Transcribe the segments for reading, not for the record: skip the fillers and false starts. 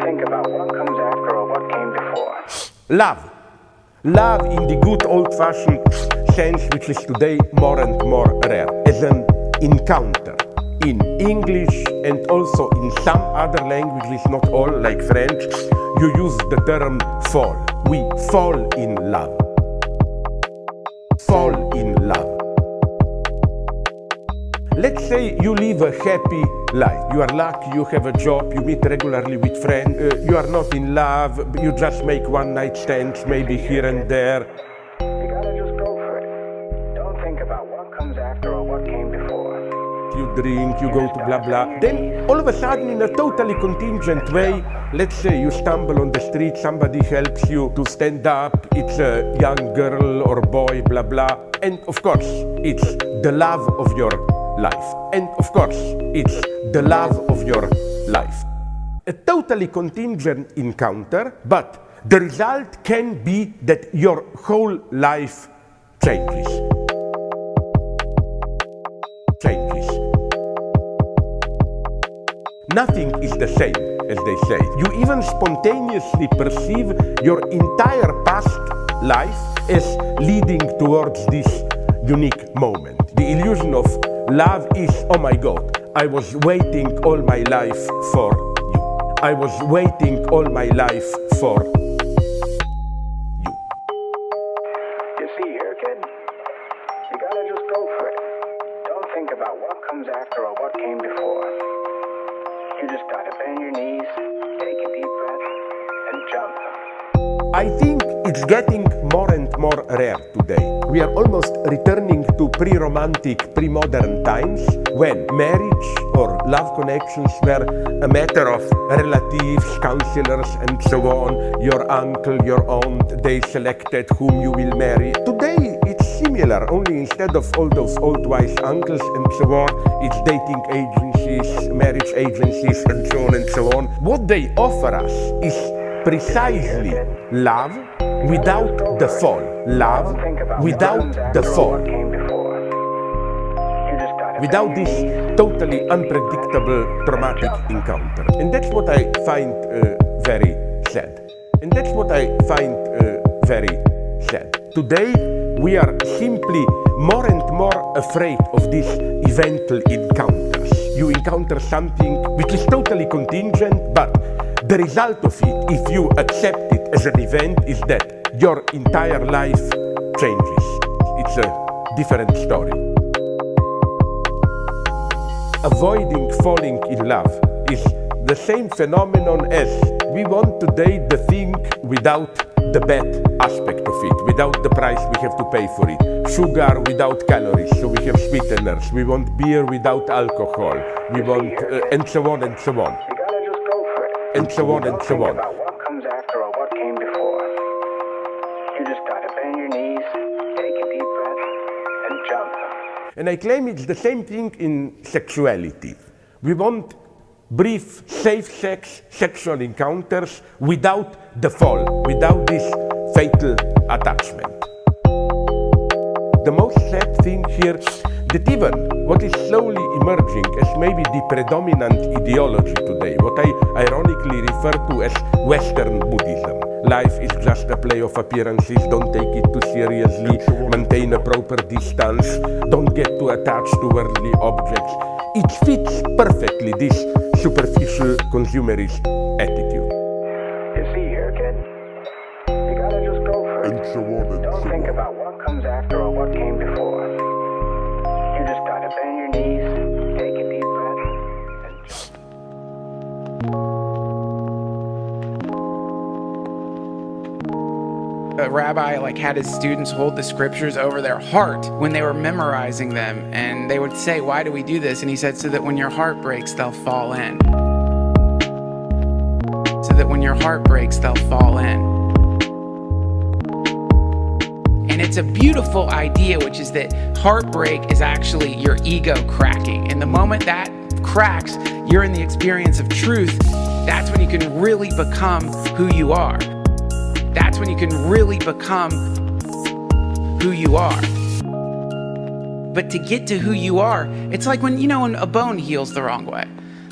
think about what comes after or what came before. Love. Love in the good old-fashioned sense, which is today more and more rare, as an encounter. In English and also in some other languages, not all, like French, you use the term fall. We fall in love. Fall in love. Let's say you live a happy life. You are lucky, you have a job, you meet regularly with friends, you are not in love, you just make one-night stands, maybe here and there. You gotta just go for it. Don't think about what comes after or what came before. You drink, you go to blah blah. Then all of a sudden, in a totally contingent way, let's say you stumble on the street, somebody helps you to stand up, it's a young girl or boy, blah blah. And of course, it's the love of your life. And of course, it's the love of your life. A totally contingent encounter, but the result can be that your whole life changes. Nothing is the same, as they say. You even spontaneously perceive your entire past life as leading towards this unique moment. The illusion of love is, oh my God, I was waiting all my life for you. I was waiting all my life for you. You see here, kid? You gotta just go for it. Don't think about what comes after or what came before. You just gotta bend your knees, take a deep breath, and jump. I think it's getting more and more rare today. We are almost returning to pre-romantic, pre-modern times when marriage or love connections were a matter of relatives, counselors, and so on. Your uncle, your aunt, they selected whom you will marry. Today it's similar, only instead of all those old wise uncles and so on, it's dating agencies, marriage agencies, and so on and so on. What they offer us is precisely love without the fall. Love without the fall. Without this totally unpredictable traumatic encounter. And that's what I find very sad. And that's what I find very sad. Today we are simply more and more afraid of these eventual encounters. You encounter something which is totally contingent, but the result of it, if you accept it as an event, is that your entire life changes. It's a different story. Avoiding falling in love is the same phenomenon as we want today the thing without the bad aspect of it, without the price we have to pay for it. Sugar without calories, so we have sweeteners. We want beer without alcohol. We want, and so on and so on. And so on and so on. About what comes after or what came before. You just gotta bend your knees, take a deep breath, and jump. And I claim it's the same thing in sexuality. We want brief, safe sex, sexual encounters without the fall, without this fatal attachment. The most sad thing here, that even what is slowly emerging as maybe the predominant ideology today, what I ironically refer to as Western Buddhism. Life is just a play of appearances, don't take it too seriously, maintain a proper distance, don't get too attached to worldly objects. It fits perfectly this superficial consumerist attitude. You see here, kid? You gotta just go for it. And so on. Don't think about what comes after or what came before. You just gotta bend your knees, take a deep breath, and jump. A rabbi had his students hold the scriptures over their heart when they were memorizing them, and they would say, "Why do we do this?" And he said, "So that when your heart breaks, they'll fall in. So that when your heart breaks, they'll fall in." And it's a beautiful idea, which is that heartbreak is actually your ego cracking. And the moment that cracks, you're in the experience of truth. That's when you can really become who you are. That's when you can really become who you are. But to get to who you are, it's like when a bone heals the wrong way.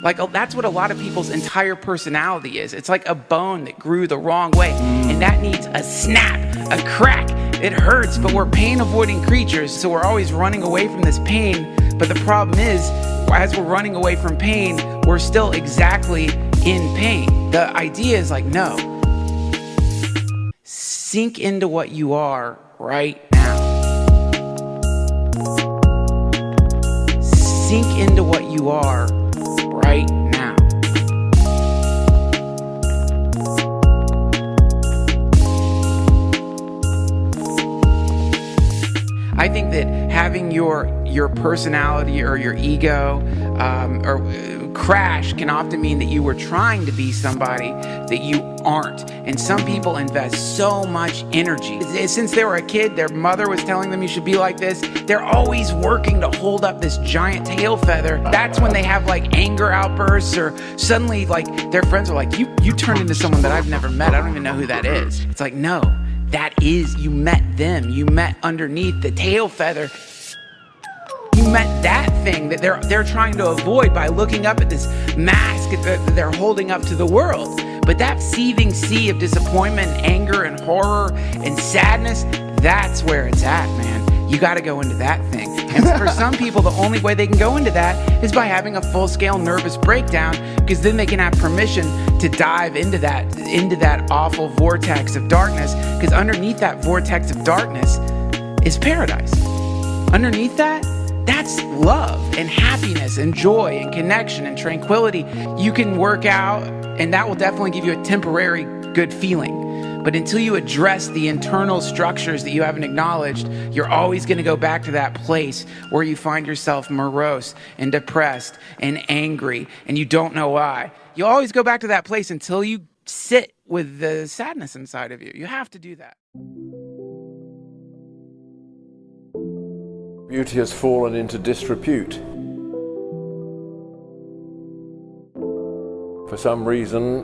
Like, that's what a lot of people's entire personality is. It's like a bone that grew the wrong way, and that needs a snap, a crack. It hurts, but we're pain-avoiding creatures, so we're always running away from this pain. But the problem is, as we're running away from pain, we're still exactly in pain. The idea is like, no. Sink into what you are right now. Sink into what you are right now. I think that having your personality or your ego or crash can often mean that you were trying to be somebody that you aren't. And some people invest so much energy. Since they were a kid, their mother was telling them you should be like this. They're always working to hold up this giant tail feather. That's when they have like anger outbursts, or suddenly like their friends are like, you turned into someone that I've never met. I don't even know who that is. It's like, no, that is, you met them. You met underneath the tail feather. You met that thing that they're trying to avoid by looking up at this mask that they're holding up to the world. But that seething sea of disappointment, and anger, and horror, and sadness, that's where it's at, man. You got to go into that thing. And for some people, the only way they can go into that is by having a full-scale nervous breakdown, because then they can have permission to dive into that awful vortex of darkness, because underneath that vortex of darkness is paradise. Underneath that, that's love and happiness and joy and connection and tranquility. You can work out, and that will definitely give you a temporary good feeling. But until you address the internal structures that you haven't acknowledged, you're always going to go back to that place where you find yourself morose and depressed and angry, and you don't know why. You'll always go back to that place until you sit with the sadness inside of you. You have to do that. Beauty has fallen into disrepute. For some reason,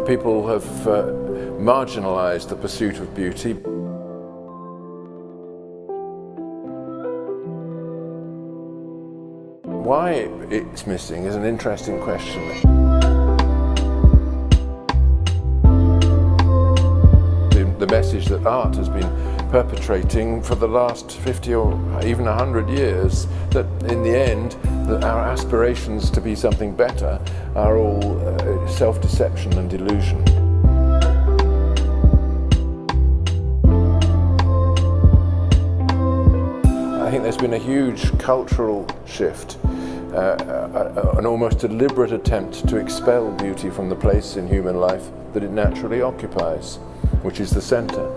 people have marginalized the pursuit of beauty. Why it's missing is an interesting question. The message that art has been perpetrating for the last 50 or even 100 years, that in the end, that our aspirations to be something better are all self-deception and delusion. I think there's been a huge cultural shift, an almost deliberate attempt to expel beauty from the place in human life that it naturally occupies, which is the center.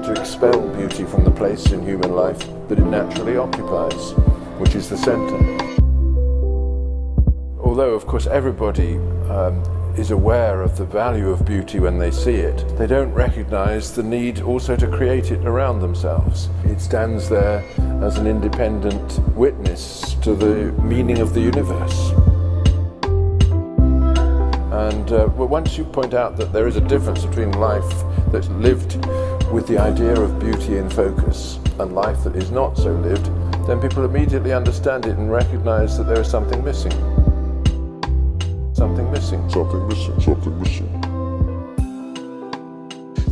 To expel beauty from the place in human life that it naturally occupies, which is the center. Although, of course, everybody is aware of the value of beauty when they see it, they don't recognize the need also to create it around themselves. It stands there as an independent witness to the meaning of the universe. And once you point out that there is a difference between life that's lived with the idea of beauty in focus and life that is not so lived, then people immediately understand it and recognize that there is something missing. Something missing. Something missing. Something missing.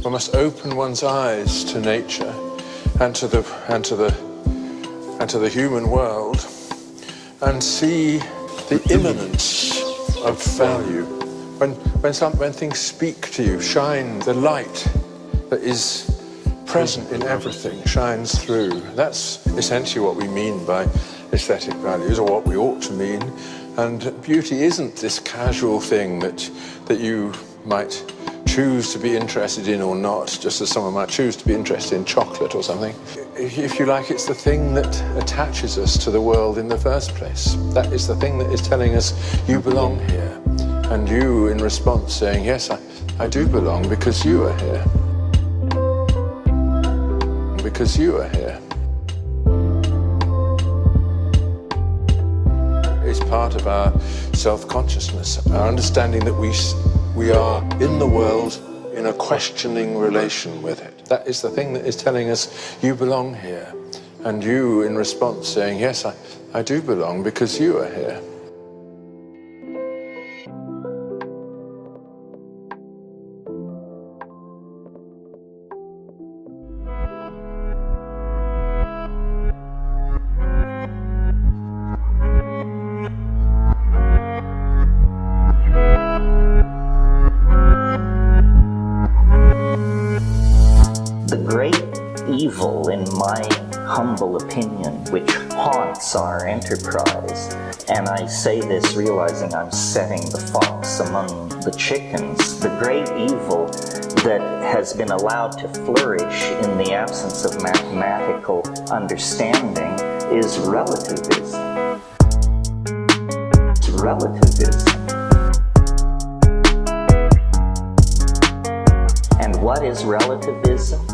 One must open one's eyes to nature and to the human world and see the immanence of value. When things speak to you, shine the light that is present in everything, shines through. That's essentially what we mean by aesthetic values, or what we ought to mean. And beauty isn't this casual thing that you might choose to be interested in or not, just as someone might choose to be interested in chocolate or something. If you like, it's the thing that attaches us to the world in the first place. That is the thing that is telling us you belong here. And you, in response, saying, yes, I do belong because you are here. Because you are here. It's part of our self-consciousness, our understanding that we are in the world in a questioning relation with it. That is the thing that is telling us you belong here. And you, in response, saying, yes, I do belong because you are here. The great evil, in my humble opinion, which haunts our enterprise, and I say this realizing I'm setting the fox among the chickens, the great evil that has been allowed to flourish in the absence of mathematical understanding is relativism. It's relativism. And what is relativism?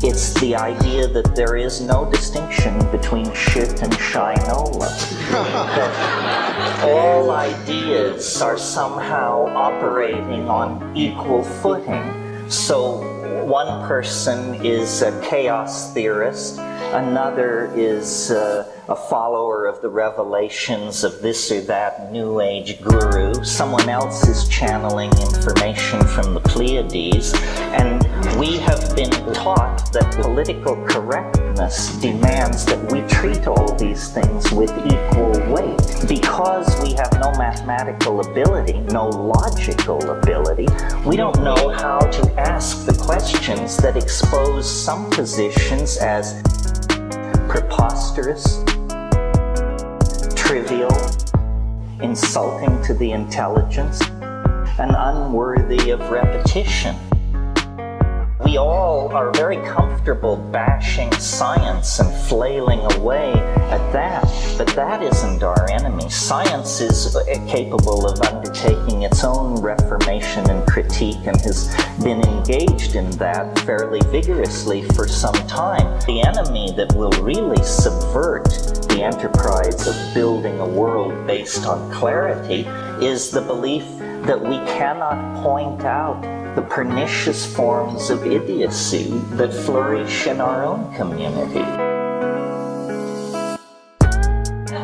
It's the idea that there is no distinction between shit and shinola. That all ideas are somehow operating on equal footing. So one person is a chaos theorist, another is a follower of the revelations of this or that New Age guru, someone else is channeling information from the Pleiades, and we have been taught that political correctness demands that we treat all these things with equal weight. Because we have no mathematical ability, no logical ability, we don't know how to ask the questions that expose some positions as preposterous, trivial, insulting to the intelligence, and unworthy of repetition. We all are very comfortable bashing science and flailing away at that, but that isn't our enemy. Science is capable of undertaking its own reformation and critique and has been engaged in that fairly vigorously for some time. The enemy that will really subvert the enterprise of building a world based on clarity is the belief that we cannot point out the pernicious forms of idiocy that flourish in our own community.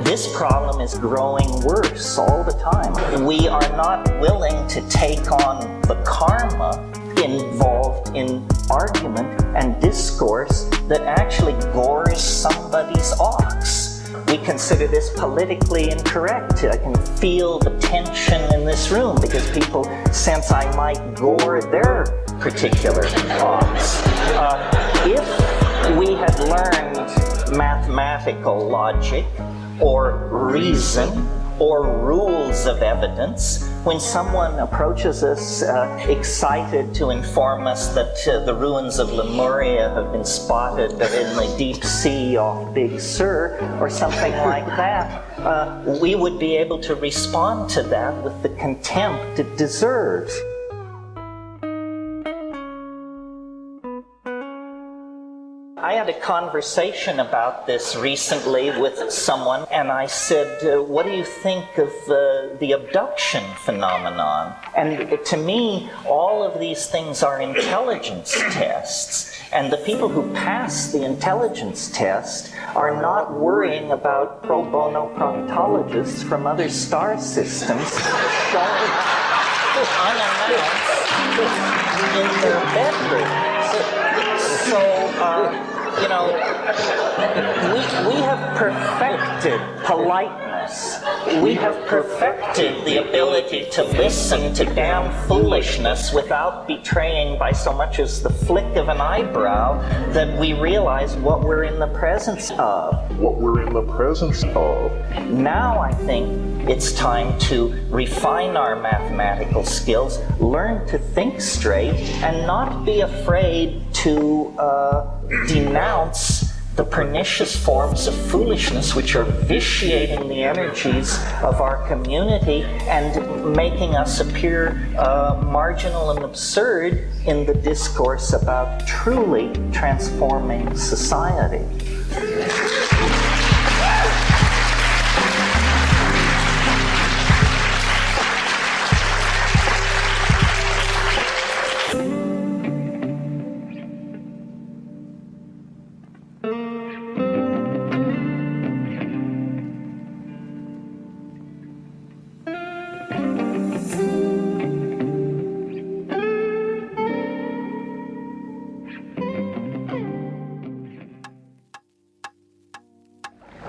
This problem is growing worse all the time. We are not willing to take on the karma involved in argument and discourse that actually gores somebody's ox. We consider this politically incorrect. I can feel the tension in this room because people sense I might gore their particular ox. If we had learned mathematical logic or reason or rules of evidence, when someone approaches us excited to inform us that the ruins of Lemuria have been spotted in the deep sea off Big Sur or something like that, we would be able to respond to that with the contempt it deserves. I had a conversation about this recently with someone, and I said, what do you think of the abduction phenomenon? And to me, all of these things are intelligence tests. And the people who pass the intelligence test are not worrying about pro bono proctologists from other star systems showing up unannounced in their bedrooms. So, you know, we have perfected politeness. We have perfected the ability to listen to damn foolishness without betraying by so much as the flick of an eyebrow that we realize what we're in the presence of. Now I think it's time to refine our mathematical skills, learn to think straight, and not be afraid to denounce the pernicious forms of foolishness which are vitiating the energies of our community and making us appear marginal and absurd in the discourse about truly transforming society.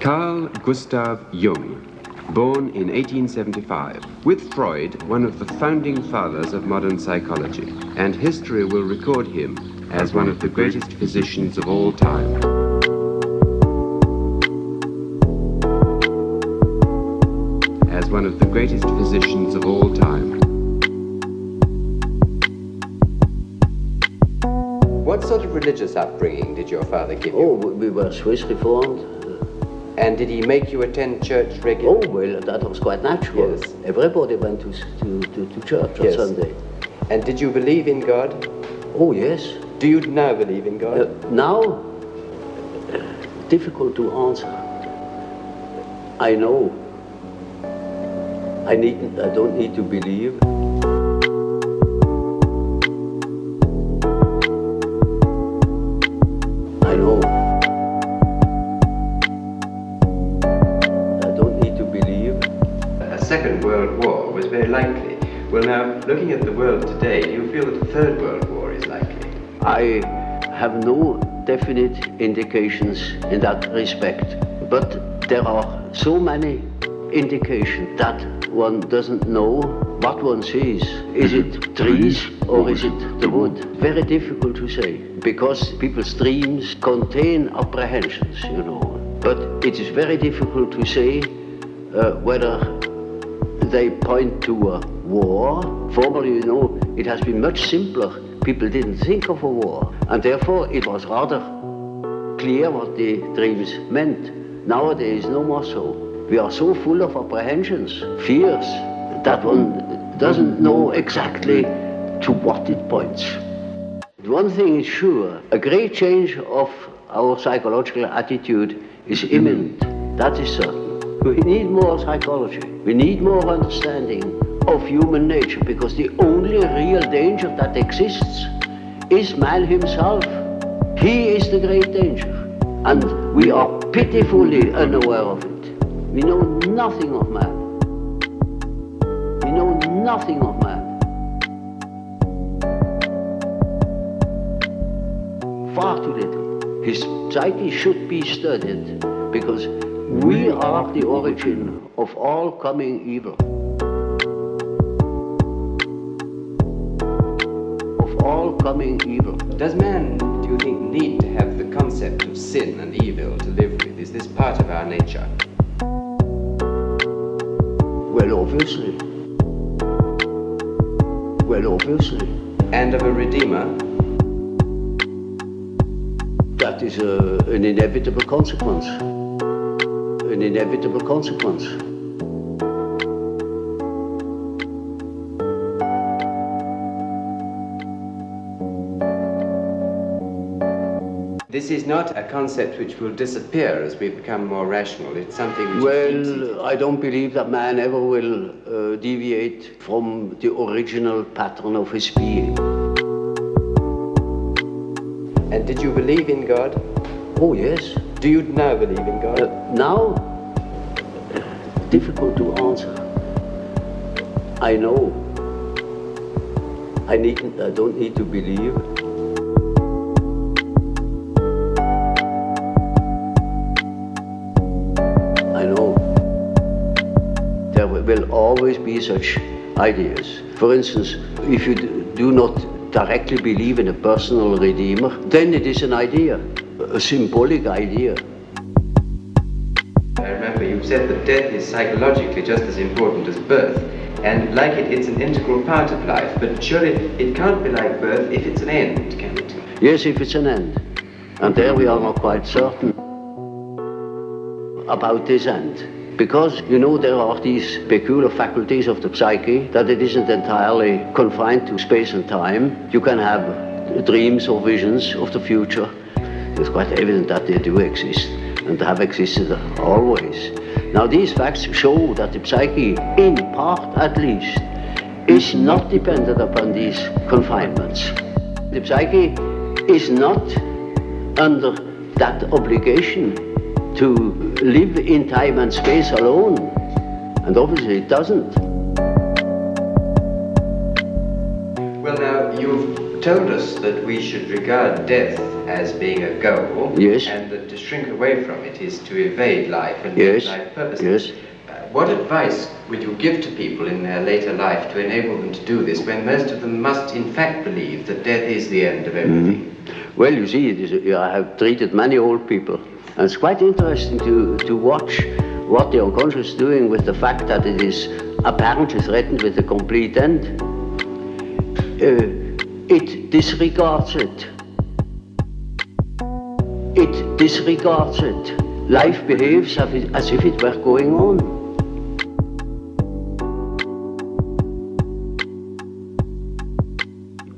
Carl Gustav Jung, born in 1875, with Freud, one of the founding fathers of modern psychology, and history will record him as one of the greatest physicians of all time. As one of the greatest physicians of all time. What sort of religious upbringing did your father give you? Oh, we were Swiss Reformed. And did he make you attend church regularly? Oh, well, that was quite natural. Yes. Everybody went to church on Sunday. And did you believe in God? Oh, yes. Do you now believe in God? Now, difficult to answer. I know. I don't need to believe. I know. I don't need to believe. A Second World War was very likely. Well, now, looking at the world today, do you feel that a Third World War is likely? I have no definite indications in that respect, but there are so many indications that one doesn't know what one sees. Is it trees or is it the wood? Very difficult to say, because people's dreams contain apprehensions, you know. But it is very difficult to say whether they point to a war. Formerly, you know, it has been much simpler. People didn't think of a war, and therefore it was rather clear what the dreams meant. Nowadays, no more so. We are so full of apprehensions, fears, that one doesn't know exactly to what it points. One thing is sure, a great change of our psychological attitude is imminent. That is certain. We need more psychology. We need more understanding of human nature, because the only real danger that exists is man himself. He is the great danger, and we are pitifully unaware of it. We know nothing of man. We know nothing of man. Far too little. His psyche should be studied, because we are the origin of all coming evil. Of all coming evil. Does man, do you think, need to have the concept of sin and evil to live with? Is this part of our nature? Well, obviously. Well, obviously. And of a redeemer? That is an inevitable consequence. An inevitable consequence. This is not a concept which will disappear as we become more rational. It's something which Well, I don't believe that man ever will deviate from the original pattern of his being. And did you believe in God? Oh, yes. Do you now believe in God? Now, difficult to answer. I know. I don't need to believe. I know. There will always be such ideas. For instance, if you do not directly believe in a personal redeemer, then it is an idea, a symbolic idea. I remember you said that death is psychologically just as important as birth, and like it, it's an integral part of life, but surely it can't be like birth if it's an end, can it? Yes, if it's an end. And there we are not quite certain about this end. Because, you know, there are these peculiar faculties of the psyche that it isn't entirely confined to space and time. You can have dreams or visions of the future. It's quite evident that they do exist and have existed always. Now, these facts show that the psyche, in part at least, is not dependent upon these confinements. The psyche is not under that obligation to live in time and space alone, and obviously it doesn't. Well, now, you've told us that we should regard death as being a goal, yes, and that to shrink away from it is to evade life and yes, make life purposeless. Yes. What advice would you give to people in their later life to enable them to do this, when most of them must in fact believe that death is the end of everything? Well, you see, I have treated many old people, and it's quite interesting to watch what the unconscious is doing with the fact that it is apparently threatened with a complete end. It disregards it. It disregards it. Life behaves as if it were going on.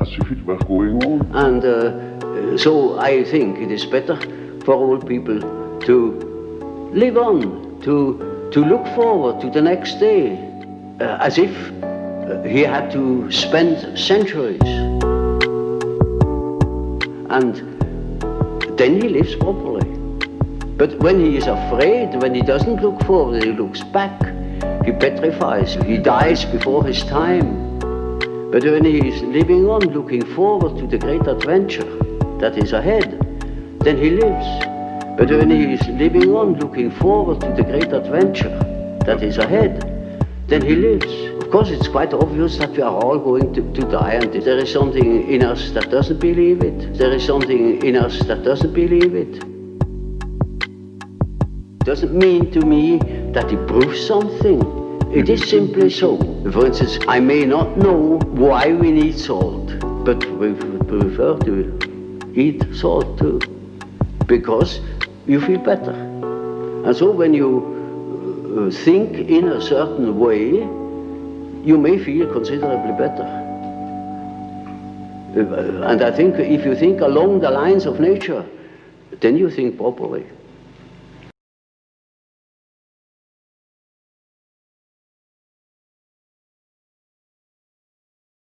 As if it were going on. And so I think it is better for old people to live on, to look forward to the next day, as if he had to spend centuries. And then he lives properly. But when he is afraid, when he doesn't look forward, he looks back, he petrifies, he dies before his time. But when he is living on, looking forward to the great adventure that is ahead, then he lives. But when he is living on, looking forward to the great adventure that is ahead, then he lives. Of course, it's quite obvious that we are all going to die, and there is something in us that doesn't believe it. There is something in us that doesn't believe it. Doesn't mean to me that it proves something. It is simply so. For instance, I may not know why we need salt, but we prefer to eat salt too, because you feel better. And so when you think in a certain way, you may feel considerably better. And I think if you think along the lines of nature, then you think properly.